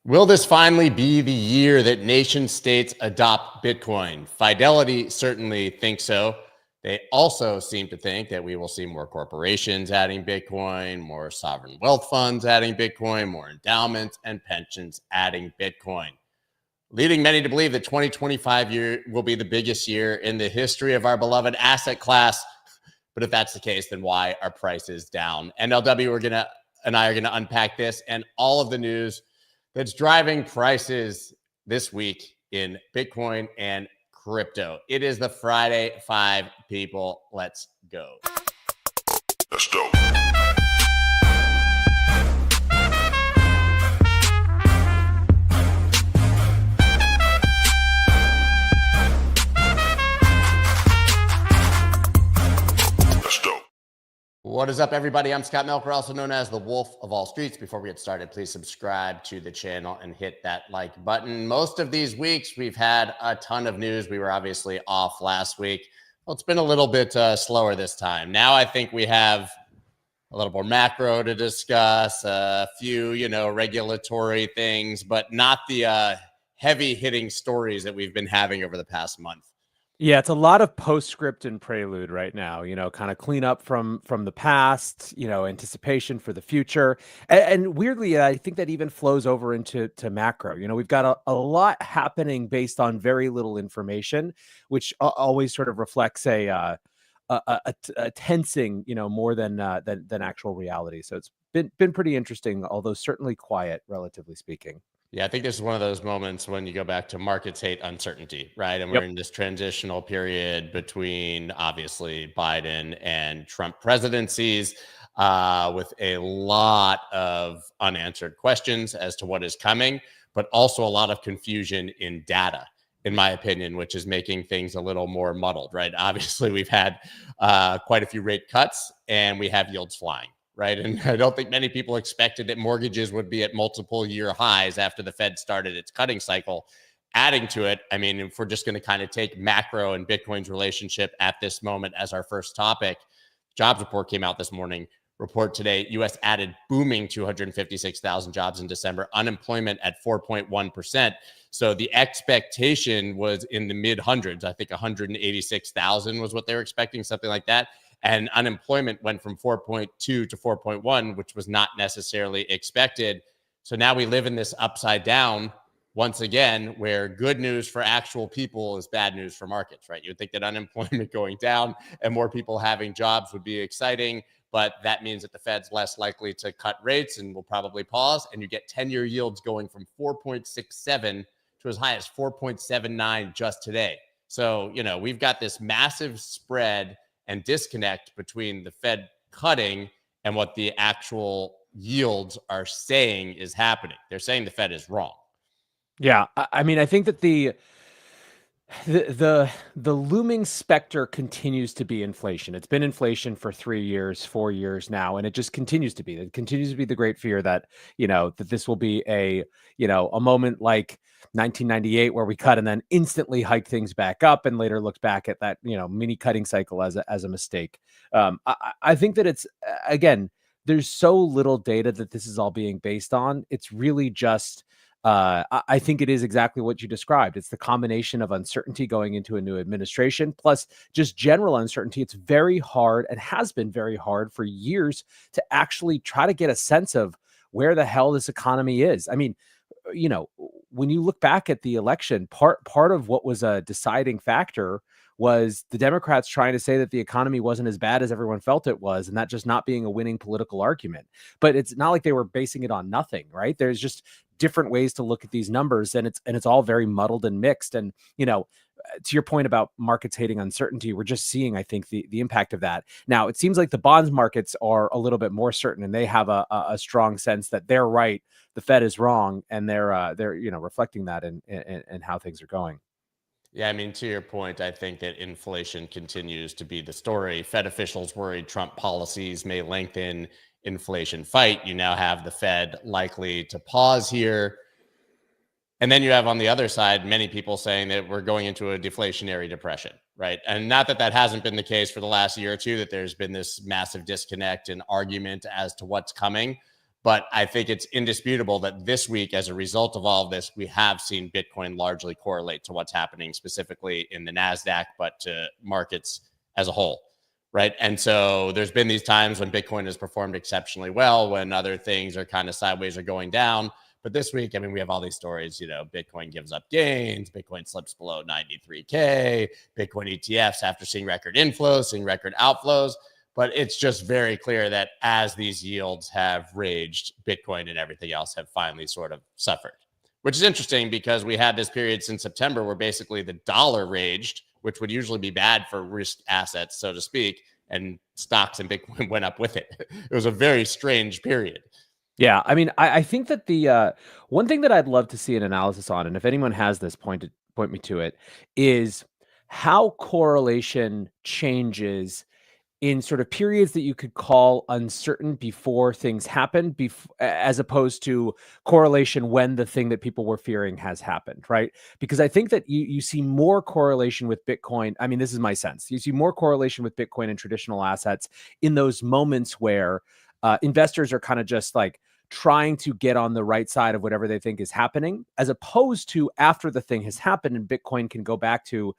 Will this finally be the year that nation states adopt Bitcoin? Fidelity certainly thinks so. They also seem to think that we will see more corporations adding Bitcoin, more sovereign wealth funds adding Bitcoin, more endowments and pensions adding Bitcoin, leading many to believe that 2025 year will be the biggest year in the history of our beloved asset class. But if that's the case, then why are prices down? NLW, and I are gonna unpack this and all of the news that's driving prices this week in Bitcoin and crypto. It is the Friday Five, people. Let's go. Let's go. What is up, everybody? I'm Scott Melker, also known as the Wolf of All Streets. Before we get started, please subscribe to the channel and hit that like button. Most of these weeks, we've had a ton of news. We were obviously off last week. Well, it's been a little bit slower this time. Now I think we have a little more macro to discuss, a few, regulatory things, but not the heavy-hitting stories that we've been having over the past month. Yeah, it's a lot of postscript and prelude right now, kind of clean up from the past, anticipation for the future. And weirdly, I think that even flows over into macro. We've got a lot happening based on very little information, which always sort of reflects a tensing, more than actual reality. So it's been pretty interesting, although certainly quiet, relatively speaking. Yeah, I think this is one of those moments when you go back to markets hate uncertainty, right? And we're in this transitional period between obviously Biden and Trump presidencies with a lot of unanswered questions as to what is coming, but also a lot of confusion in data, in my opinion, which is making things a little more muddled, right? Obviously, we've had quite a few rate cuts and we have yields flying. Right. And I don't think many people expected that mortgages would be at multiple year highs after the Fed started its cutting cycle. Adding to it, I mean, if we're just going to kind of take macro and Bitcoin's relationship at this moment as our first topic, jobs report came out this morning. Report today, U.S. added booming 256,000 jobs in December, unemployment at 4.1%. So the expectation was in the mid hundreds. I think 186,000 was what they were expecting, something like that. And unemployment went from 4.2 to 4.1, which was not necessarily expected. So now we live in this upside down once again, where good news for actual people is bad news for markets, right? You would think that unemployment going down and more people having jobs would be exciting, but that means that the Fed's less likely to cut rates and will probably pause. And you get 10-year yields going from 4.67 to as high as 4.79 just today. So, we've got this massive spread and disconnect between the Fed cutting and what the actual yields are saying is happening. They're saying the Fed is wrong. Yeah, I mean, I think that the looming specter continues to be inflation. It's been inflation for 3 years, 4 years now, and it just continues to be. It continues to be the great fear that that this will be a moment like 1998 where we cut and then instantly hike things back up, and later looked back at that mini cutting cycle as a mistake. I think that it's again, there's so little data that this is all being based on. It's really just. I think it is exactly what you described. It's the combination of uncertainty going into a new administration, plus just general uncertainty. It's very hard and has been very hard for years to actually try to get a sense of where the hell this economy is. I mean, when you look back at the election, part of what was a deciding factor was the Democrats trying to say that the economy wasn't as bad as everyone felt it was, and that just not being a winning political argument. But it's not like they were basing it on nothing, right? There's just different ways to look at these numbers, and it's all very muddled and mixed. And to your point about markets hating uncertainty, we're just seeing, I think, the impact of that. Now, it seems like the bonds markets are a little bit more certain, and they have a strong sense that they're right, the Fed is wrong, and they're reflecting that in how things are going. Yeah, I mean, to your point, I think that inflation continues to be the story. Fed officials worried Trump policies may lengthen inflation fight. You now have the Fed likely to pause here. And then you have on the other side, many people saying that we're going into a deflationary depression, right? And not that that hasn't been the case for the last year or two, that there's been this massive disconnect and argument as to what's coming. But I think it's indisputable that this week, as a result of all of this, we have seen Bitcoin largely correlate to what's happening specifically in the NASDAQ, but to markets as a whole, right? And so there's been these times when Bitcoin has performed exceptionally well, when other things are kind of sideways or going down. But this week, I mean, we have all these stories, Bitcoin gives up gains, Bitcoin slips below 93K, Bitcoin ETFs after seeing record inflows, seeing record outflows. But it's just very clear that as these yields have raged, Bitcoin and everything else have finally sort of suffered, which is interesting because we had this period since September where basically the dollar raged, which would usually be bad for risk assets, so to speak, and stocks and Bitcoin went up with it. It was a very strange period. Yeah, I mean, I think that the one thing that I'd love to see an analysis on, and if anyone has this, point me to it, is how correlation changes in sort of periods that you could call uncertain before things happen, as opposed to correlation when the thing that people were fearing has happened, right? Because I think that you see more correlation with Bitcoin. I mean, this is my sense. You see more correlation with Bitcoin and traditional assets in those moments where investors are kind of just like trying to get on the right side of whatever they think is happening, as opposed to after the thing has happened and Bitcoin can go back to,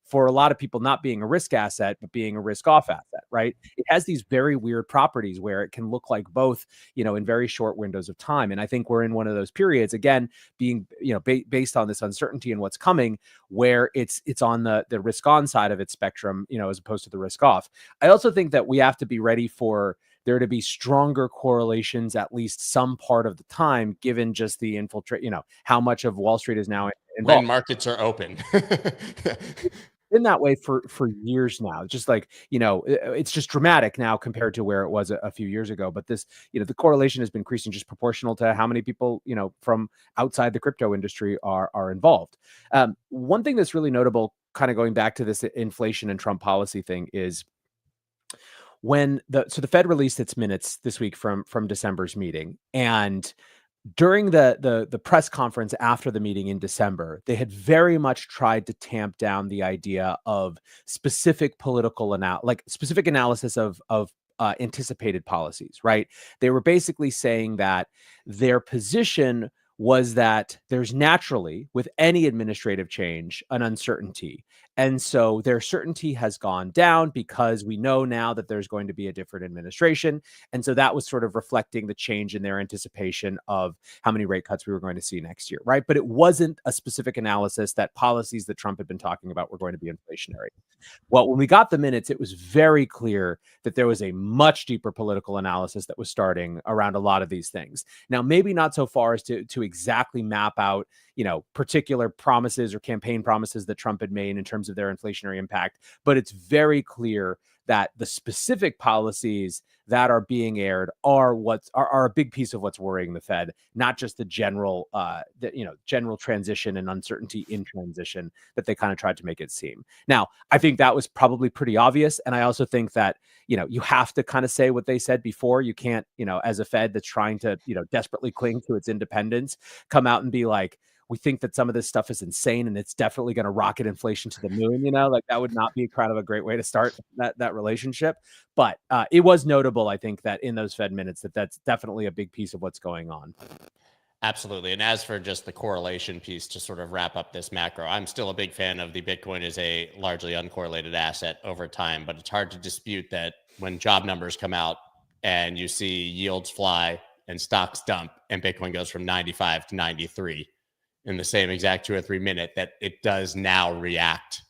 for a lot of people, not being a risk asset, but being a risk off asset, right? It has these very weird properties where it can look like both, in very short windows of time. And I think we're in one of those periods, again, being, based on this uncertainty and what's coming, where it's on the risk on side of its spectrum, as opposed to the risk off. I also think that we have to be ready for there to be stronger correlations at least some part of the time, given just the how much of Wall Street is now involved. When markets are open. Been that way for years now. Just like, it's just dramatic now compared to where it was a few years ago. But this, the correlation has been increasing just proportional to how many people, from outside the crypto industry are involved. One thing that's really notable, kind of going back to this inflation and Trump policy thing, is when the Fed released its minutes this week from December's meeting, and during the press conference after the meeting in December, they had very much tried to tamp down the idea of specific specific analysis of anticipated policies, right? They were basically saying that their position was that there's naturally, with any administrative change, an uncertainty. And so their certainty has gone down because we know now that there's going to be a different administration. And so that was sort of reflecting the change in their anticipation of how many rate cuts we were going to see next year, right? But it wasn't a specific analysis that policies that Trump had been talking about were going to be inflationary. Well, when we got the minutes, it was very clear that there was a much deeper political analysis that was starting around a lot of these things. Now, maybe not so far as to exactly map out, particular promises or campaign promises that Trump had made in terms of their inflationary impact, but it's very clear that the specific policies that are being aired are a big piece of what's worrying the Fed, not just the general transition and uncertainty in transition that they kind of tried to make it seem. Now, I think that was probably pretty obvious. And I also think that, you have to kind of say what they said before. You can't, as a Fed that's trying to, desperately cling to its independence, come out and be like, we think that some of this stuff is insane and it's definitely going to rocket inflation to the moon. Like that would not be kind of a great way to start that relationship. But it was notable, I think, that in those Fed minutes, that's definitely a big piece of what's going on. Absolutely. And as for just the correlation piece to sort of wrap up this macro, I'm still a big fan of the Bitcoin as a largely uncorrelated asset over time, but it's hard to dispute that when job numbers come out and you see yields fly and stocks dump and Bitcoin goes from 95 to 93 in the same exact 2 or 3 minute, that it does now react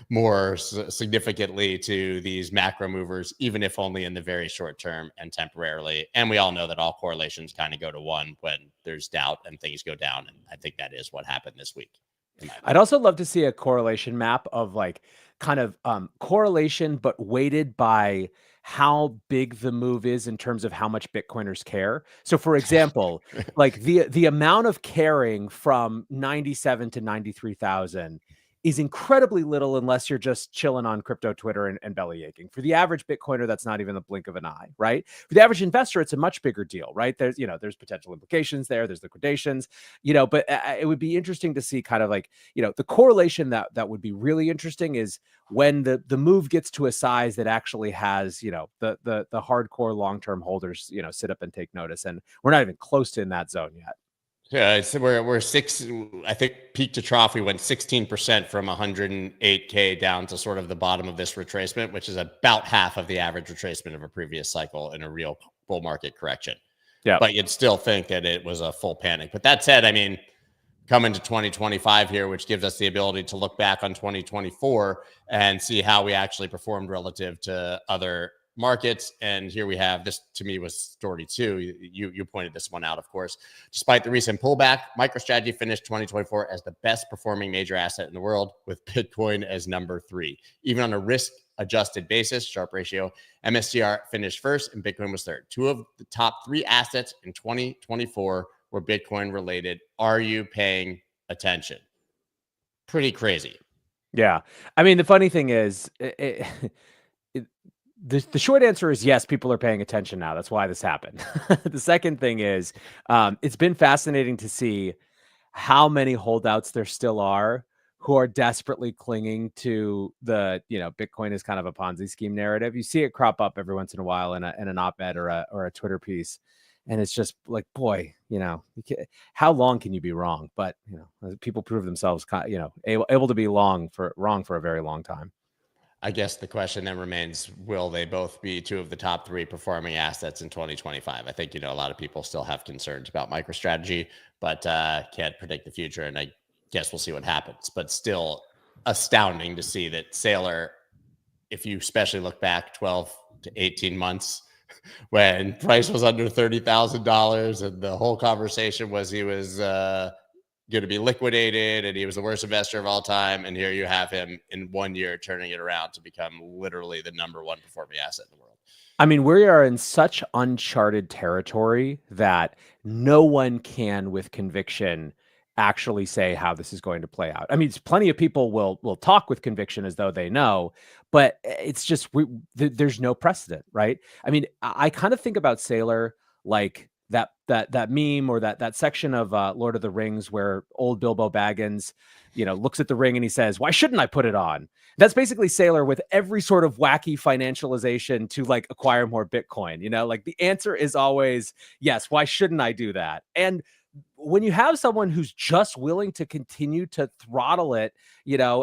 more significantly to these macro movers, even if only in the very short term and temporarily. And we all know that all correlations kind of go to one when there's doubt and things go down. And I think that is what happened this week. I'd also love to see a correlation map of correlation, but weighted by how big the move is in terms of how much Bitcoiners care. So for example, like the amount of caring from 97 to 93,000 is incredibly little unless you're just chilling on crypto Twitter and belly aching. For the average Bitcoiner, that's not even the blink of an eye, right? For the average investor, it's a much bigger deal, right? There's potential implications there, there's liquidations, but it would be interesting to see kind of like, the correlation that would be really interesting is when the move gets to a size that actually has, the hardcore long-term holders, sit up and take notice. And we're not even close to in that zone yet. Yeah, so we're six. I think peak to trough, we went 16% from 108K down to sort of the bottom of this retracement, which is about half of the average retracement of a previous cycle in a real bull market correction. Yeah, but you'd still think that it was a full panic. But that said, I mean, coming to 2025 here, which gives us the ability to look back on 2024 and see how we actually performed relative to other markets. And here we have, this to me was story two. You pointed this one out, of course. Despite the recent pullback, Microstrategy finished 2024 as the best performing major asset in the world, with Bitcoin as number 3. Even on a risk adjusted basis, Sharpe ratio, MSCR finished first and Bitcoin was third. 2 of the top 3 assets in 2024 were Bitcoin related. Are you paying attention? Pretty crazy. Yeah. I mean, the funny thing is, the short answer is yes, people are paying attention now. That's why this happened. The second thing is, it's been fascinating to see how many holdouts there still are who are desperately clinging to the, Bitcoin is kind of a Ponzi scheme narrative. You see it crop up every once in a while in an op-ed or a Twitter piece. And it's just like, boy, how long can you be wrong? But, people prove themselves, able to be wrong for a very long time. I guess the question then remains, will they both be 2 of the top 3 performing assets in 2025? I think, a lot of people still have concerns about MicroStrategy, but can't predict the future. And I guess we'll see what happens. But still astounding to see that Saylor, if you especially look back 12 to 18 months, when price was under $30,000 and the whole conversation was he was going to be liquidated and he was the worst investor of all time. And here you have him in 1 year turning it around to become literally the number 1 performing asset in the world. I mean, we are in such uncharted territory that no one can with conviction actually say how this is going to play out. I mean, plenty of people will talk with conviction as though they know, but it's just, there's no precedent, right? I mean, I kind of think about Saylor like that meme or that section of Lord of the Rings where old Bilbo Baggins, looks at the ring and he says, "Why shouldn't I put it on?" That's basically Saylor with every sort of wacky financialization to like acquire more Bitcoin. Like the answer is always yes. Why shouldn't I do that? And when you have someone who's just willing to continue to throttle it,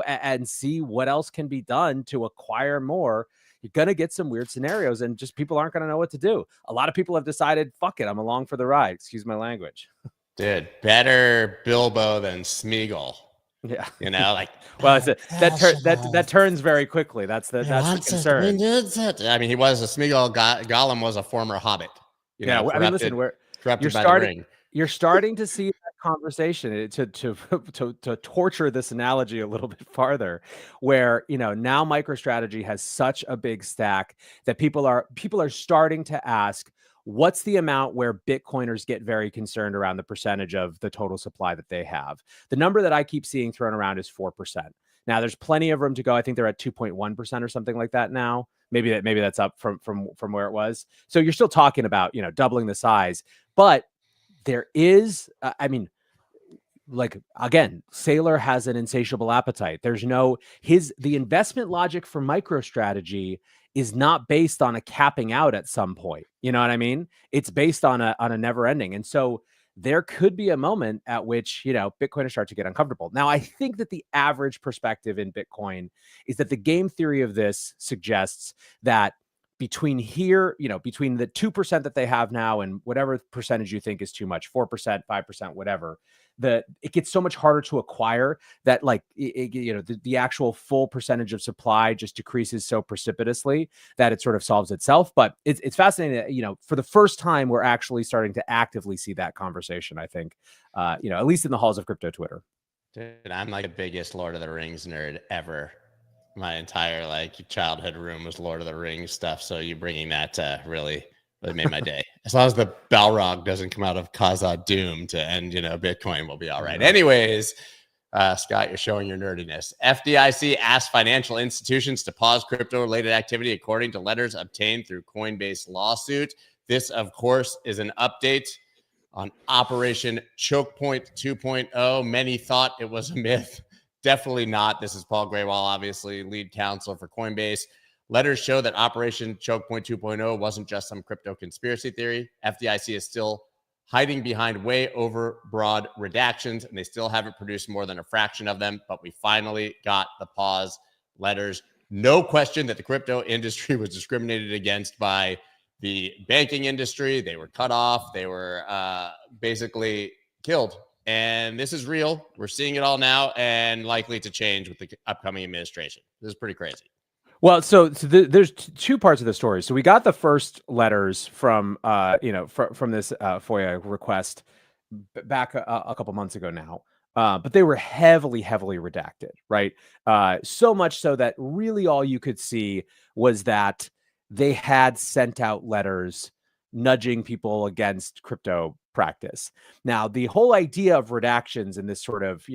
and see what else can be done to acquire more, you're going to get some weird scenarios and just people aren't going to know what to do. A lot of people have decided, fuck it, I'm along for the ride. Excuse my language. Dude, better Bilbo than Smeagol. Yeah. Well, that turns very quickly. That's the concern. I mean, he was a Smeagol. Gollum was a former hobbit. I mean, listen, you're starting to see that conversation to torture this analogy a little bit farther, where now MicroStrategy has such a big stack that people are starting to ask, what's the amount where Bitcoiners get very concerned around the percentage of the total supply that they have? The number that I keep seeing thrown around is 4%. Now there's plenty of room to go. I think they're at 2.1% or something like that now. Maybe that's up from where it was. So you're still talking about, doubling the size, but there is, again, Saylor has an insatiable appetite. There's the investment logic for MicroStrategy is not based on a capping out at some point. You know what I mean? It's based on a never ending. And so there could be a moment at which, Bitcoiners start to get uncomfortable. Now, I think that the average perspective in Bitcoin is that the game theory of this suggests that between here, between the 2% that they have now and whatever percentage you think is too much, 4%, 5%, whatever, it gets so much harder to acquire that the actual full percentage of supply just decreases so precipitously that it sort of solves itself. But it's fascinating that, for the first time, we're actually starting to actively see that conversation, I think, at least in the halls of crypto Twitter. Dude, I'm like the biggest Lord of the Rings nerd ever. My entire childhood room was Lord of the Rings stuff. So you bringing that really made my day. As long as the Balrog doesn't come out of Khazad Doom to end, Bitcoin, will be all right. Anyways, Scott, you're showing your nerdiness. FDIC asked financial institutions to pause crypto-related activity according to letters obtained through Coinbase lawsuit. This, of course, is an update on Operation Choke Point 2.0. Many thought it was a myth. Definitely not. This is Paul Graywall, obviously lead counsel for Coinbase. Letters show that Operation Choke Point 2.0 wasn't just some crypto conspiracy theory. FDIC is still hiding behind way over broad redactions, and they still haven't produced more than a fraction of them. But we finally got the pause letters. No question that the crypto industry was discriminated against by the banking industry. They were cut off. They were basically killed. And this is real. We're seeing it all now and likely to change with the upcoming administration. This is pretty crazy. Well, there's two parts of the story. So we got the first letters from, from this FOIA request back a couple months ago now. But they were heavily redacted, right? So much so that really all you could see was that they had sent out letters nudging people against crypto practice. Now, the whole idea of redactions in this sort of,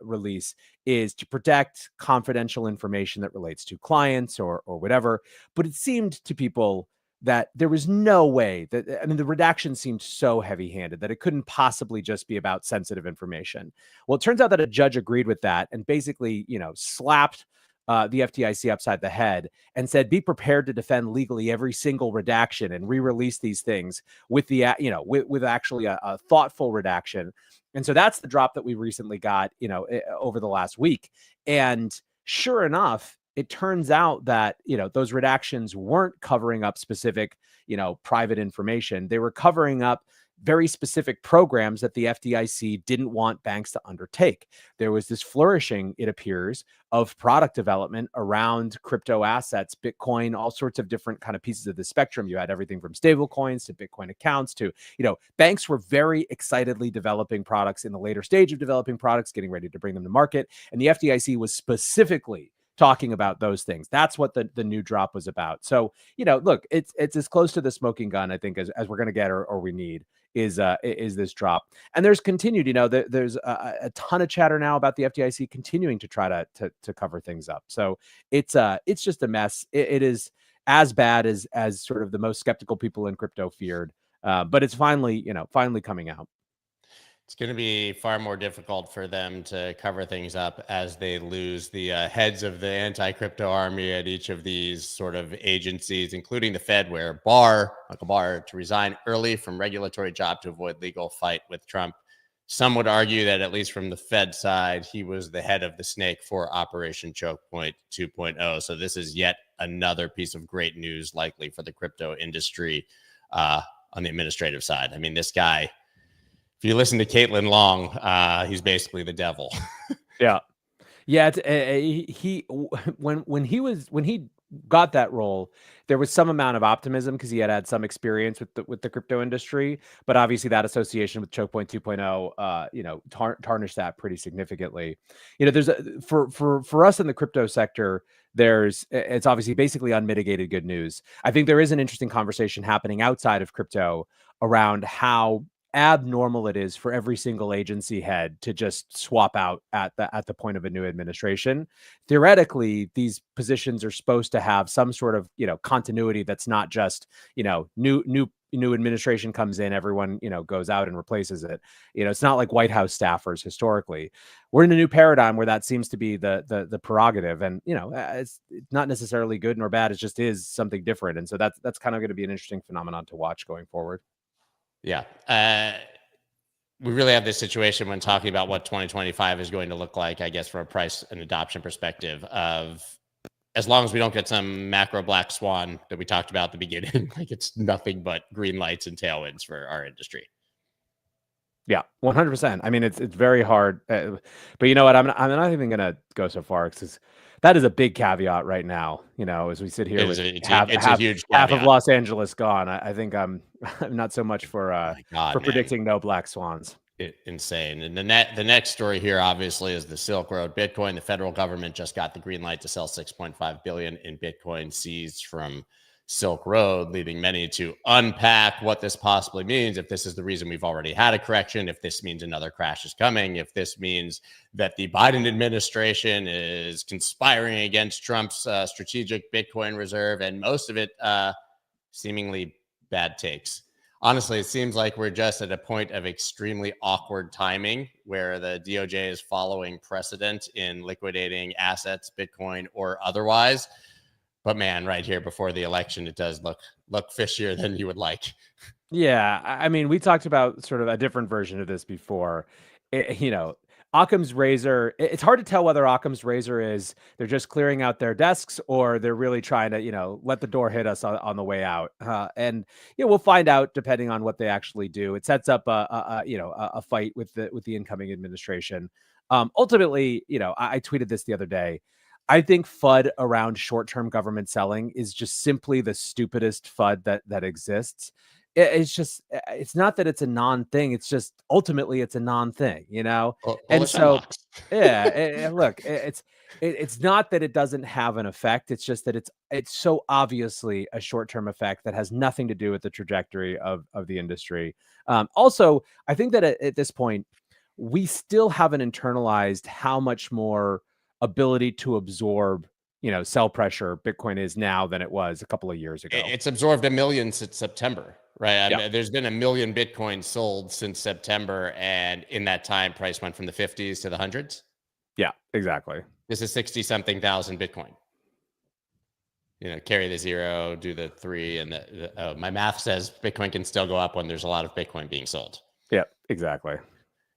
release is to protect confidential information that relates to clients or whatever. But it seemed to people that there was no way that, the redaction seemed so heavy-handed that it couldn't possibly just be about sensitive information. Well, it turns out that a judge agreed with that and basically, slapped the FDIC upside the head and said, be prepared to defend legally every single redaction and re-release these things with the, with actually a thoughtful redaction. And so that's the drop that we recently got, over the last week. And sure enough, it turns out that, those redactions weren't covering up specific, private information. They were covering up very specific programs that the FDIC didn't want banks to undertake. There was this flourishing, it appears, of product development around crypto assets, Bitcoin, all sorts of different kind of pieces of the spectrum. You had everything from stable coins to Bitcoin accounts to, banks were very excitedly developing products in the later stage of developing products, getting ready to bring them to market. And the FDIC was specifically talking about those things. That's what the new drop was about. So, look, it's as close to the smoking gun, I think, as we're going to get or we need is this drop. And there's continued, there's a ton of chatter now about the FDIC continuing to try to cover things up. So it's just a mess. It is as bad as sort of the most skeptical people in crypto feared. But it's finally coming out. It's going to be far more difficult for them to cover things up as they lose the heads of the anti-crypto army at each of these sort of agencies, including the Fed, where Michael Barr, to resign early from regulatory job to avoid legal fight with Trump. Some would argue that at least from the Fed side, he was the head of the snake for Operation Choke Point 2.0. So this is yet another piece of great news, likely for the crypto industry on the administrative side. This guy, if you listen to Caitlin Long, he's basically the devil. Yeah. When he got that role, there was some amount of optimism because he had some experience with the crypto industry, but obviously that association with Choke Point 2.0, tarnished that pretty significantly. There's for us in the crypto sector, it's obviously basically unmitigated good news. I think there is an interesting conversation happening outside of crypto around how abnormal it is for every single agency head to just swap out at the point of a new administration. Theoretically, these positions are supposed to have some sort of continuity that's not just new administration comes in, everyone goes out and replaces it. It's not like White House staffers historically. We're in a new paradigm where that seems to be the prerogative, and it's not necessarily good nor bad. It just is something different, and so that's kind of going to be an interesting phenomenon to watch going forward. Yeah. We really have this situation when talking about what 2025 is going to look like, I guess, from a price and adoption perspective of, as long as we don't get some macro black swan that we talked about at the beginning, like it's nothing but green lights and tailwinds for our industry. Yeah, 100%. It's very hard, but you know what? I'm not even going to go so far because that is a big caveat right now. As we sit here with a huge half of Los Angeles gone, I think I'm not so much for predicting no black swans. Insane. And the next story here, obviously, is the Silk Road Bitcoin. The federal government just got the green light to sell 6.5 billion in Bitcoin seized from Silk Road, leading many to unpack what this possibly means. If this is the reason we've already had a correction, if this means another crash is coming, if this means that the Biden administration is conspiring against Trump's strategic Bitcoin reserve, and most of it seemingly bad takes. Honestly, it seems like we're just at a point of extremely awkward timing where the DOJ is following precedent in liquidating assets, Bitcoin or otherwise. But man, right here before the election, it does look fishier than you would like. Yeah, I mean, we talked about sort of a different version of this before. Occam's razor, it's hard to tell whether Occam's razor is they're just clearing out their desks or they're really trying to, let the door hit us on the way out. And we'll find out depending on what they actually do. It sets up a fight with the incoming administration. Ultimately, I tweeted this the other day. I think FUD around short-term government selling is just simply the stupidest FUD that exists. It's not that it's a non-thing. It's just ultimately it's a non-thing, And so, look, it's not that it doesn't have an effect. It's just that it's so obviously a short-term effect that has nothing to do with the trajectory of the industry. Also, I think that at this point, we still haven't internalized how much more ability to absorb sell pressure Bitcoin is now than it was a couple of years ago. It's absorbed 1 million since September, right? Yeah. I mean, there's been 1 million Bitcoin sold since September, and in that time, price went from the 50s to the hundreds. Yeah, exactly. This is 60-something thousand Bitcoin. Carry the 0, do the 3, and my math says Bitcoin can still go up when there's a lot of Bitcoin being sold. Yeah, exactly.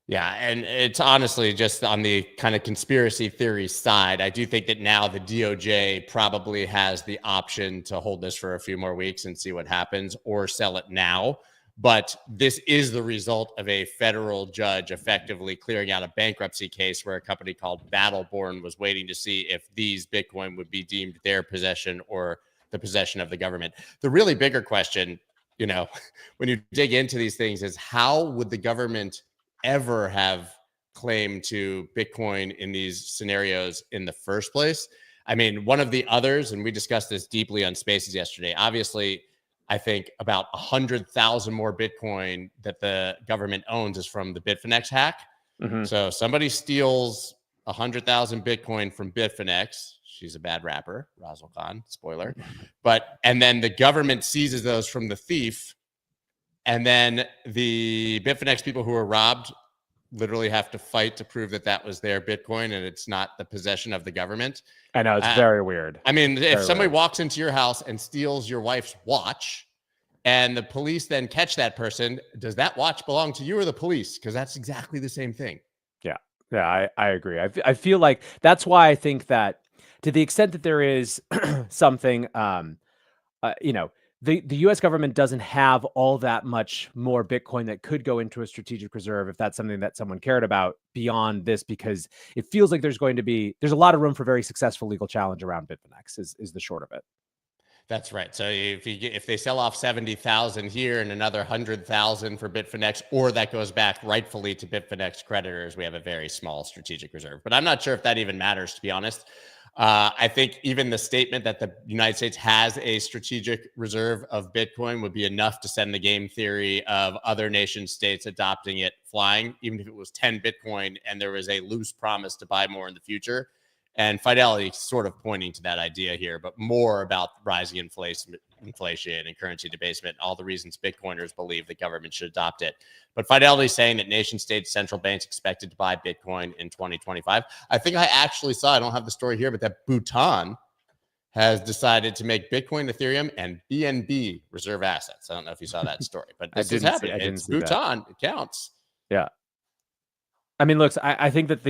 Yeah, and it's honestly just on the kind of conspiracy theory side. I do think that now the DOJ probably has the option to hold this for a few more weeks and see what happens, or sell it now. But this is the result of a federal judge effectively clearing out a bankruptcy case where a company called Battleborn was waiting to see if these Bitcoin would be deemed their possession or the possession of the government. The really bigger question, when you dig into these things, is how would the government ever have claim to Bitcoin in these scenarios in the first place? I mean, one of the others, and we discussed this deeply on Spaces yesterday, obviously, I think about 100,000 more Bitcoin that the government owns is from the Bitfinex hack. Mm-hmm. So somebody steals 100,000 Bitcoin from Bitfinex. She's a bad rapper, Razzle Khan, spoiler. And then the government seizes those from the thief. And then the Bitfinex people who were robbed literally have to fight to prove that was their Bitcoin and it's not the possession of the government. I know, it's very weird. I mean, if somebody walks into your house and steals your wife's watch and the police then catch that person, does that watch belong to you or the police? Because that's exactly the same thing. Yeah, I agree. I feel like that's why I think that to the extent that there is something, the U.S. government doesn't have all that much more Bitcoin that could go into a strategic reserve if that's something that someone cared about beyond this, because it feels like there's a lot of room for very successful legal challenge around Bitfinex is the short of it. That's right. So if they sell off 70,000 here and another 100,000 for Bitfinex, or that goes back rightfully to Bitfinex creditors, we have a very small strategic reserve. But I'm not sure if that even matters, to be honest. I think even the statement that the United States has a strategic reserve of Bitcoin would be enough to send the game theory of other nation states adopting it flying, even if it was 10 Bitcoin and there was a loose promise to buy more in the future. And Fidelity sort of pointing to that idea here, but more about rising inflation and currency debasement, all the reasons Bitcoiners believe the government should adopt it. But Fidelity saying that nation states, central banks expected to buy Bitcoin in 2025. I think I actually saw, I don't have the story here, but that Bhutan has decided to make Bitcoin, Ethereum, and BNB reserve assets. I don't know if you saw that story, but this is happening. It's Bhutan. It counts. Yeah. I mean, look, I think that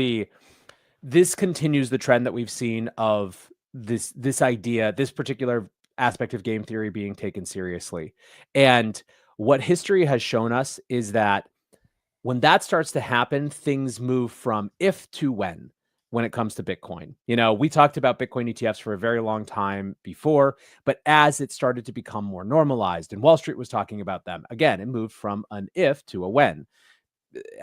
this continues the trend that we've seen of this idea, this particular aspect of game theory being taken seriously. And what history has shown us is that when that starts to happen, things move from if to when it comes to Bitcoin. We talked about Bitcoin ETFs for a very long time before, but as it started to become more normalized and Wall Street was talking about them, again, it moved from an if to a when.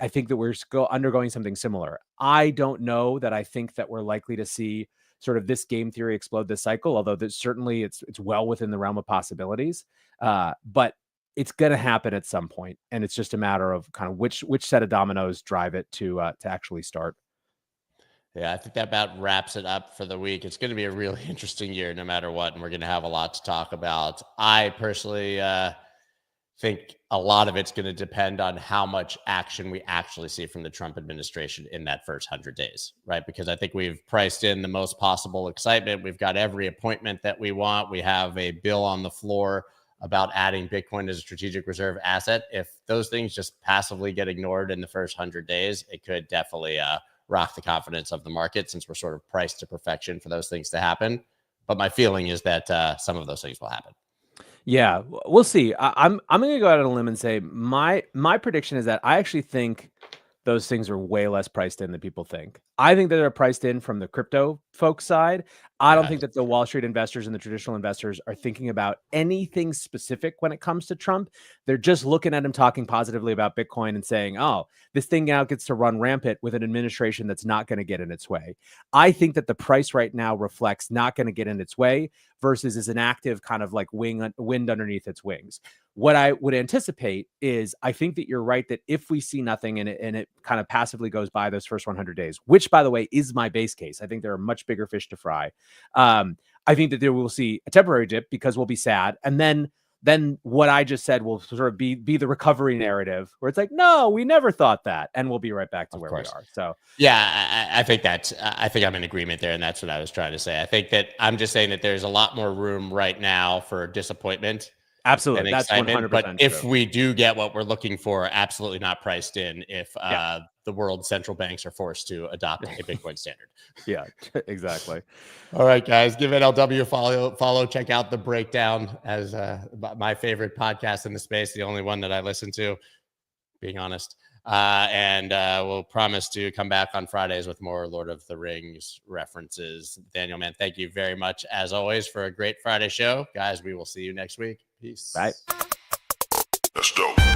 I think that we're undergoing something similar. I don't know that I think that we're likely to see sort of this game theory explode this cycle, although there's certainly it's well within the realm of possibilities. But it's going to happen at some point, and it's just a matter of kind of which set of dominoes drive it to actually start. Yeah, I think that about wraps it up for the week. It's going to be a really interesting year no matter what, and we're going to have a lot to talk about. I personally think a lot of it's going to depend on how much action we actually see from the Trump administration in that first 100 days, right? Because I think we've priced in the most possible excitement. We've got every appointment that we want. We have a bill on the floor about adding Bitcoin as a strategic reserve asset. If those things just passively get ignored in the first 100 days, it could definitely rock the confidence of the market, since we're sort of priced to perfection for those things to happen. But my feeling is that some of those things will happen. Yeah, we'll see. I'm going to go out on a limb and say my prediction is that I actually think those things are way less priced in than people think. I think that they're priced in from the crypto folks side. I don't think that the Wall Street investors and the traditional investors are thinking about anything specific when it comes to Trump. They're just looking at him talking positively about Bitcoin and saying, oh, this thing now gets to run rampant with an administration that's not going to get in its way. I think that the price right now reflects not going to get in its way versus is an active kind of like wind underneath its wings. What I would anticipate is I think that you're right that if we see nothing and it kind of passively goes by those first 100 days, which, by the way, is my base case. I think there are much bigger fish to fry. I think that there we'll see a temporary dip because we'll be sad. And then what I just said will sort of be the recovery narrative where it's like, no, we never thought that. And we'll be right back to where we are. So, yeah, I think I'm in agreement there. And that's what I was trying to say. I think that I'm just saying that there's a lot more room right now for disappointment. Absolutely. That's 100%. But if we do get what we're looking for, absolutely not priced in if the world's central banks are forced to adopt a Bitcoin standard. Yeah, exactly. All right, guys, give NLW a follow. Check out The Breakdown as my favorite podcast in the space, the only one that I listen to, being honest. And we'll promise to come back on Fridays with more Lord of the Rings references. Daniel, man, thank you very much, as always, for a great Friday show. Guys, we will see you next week. Peace. Bye. That's dope.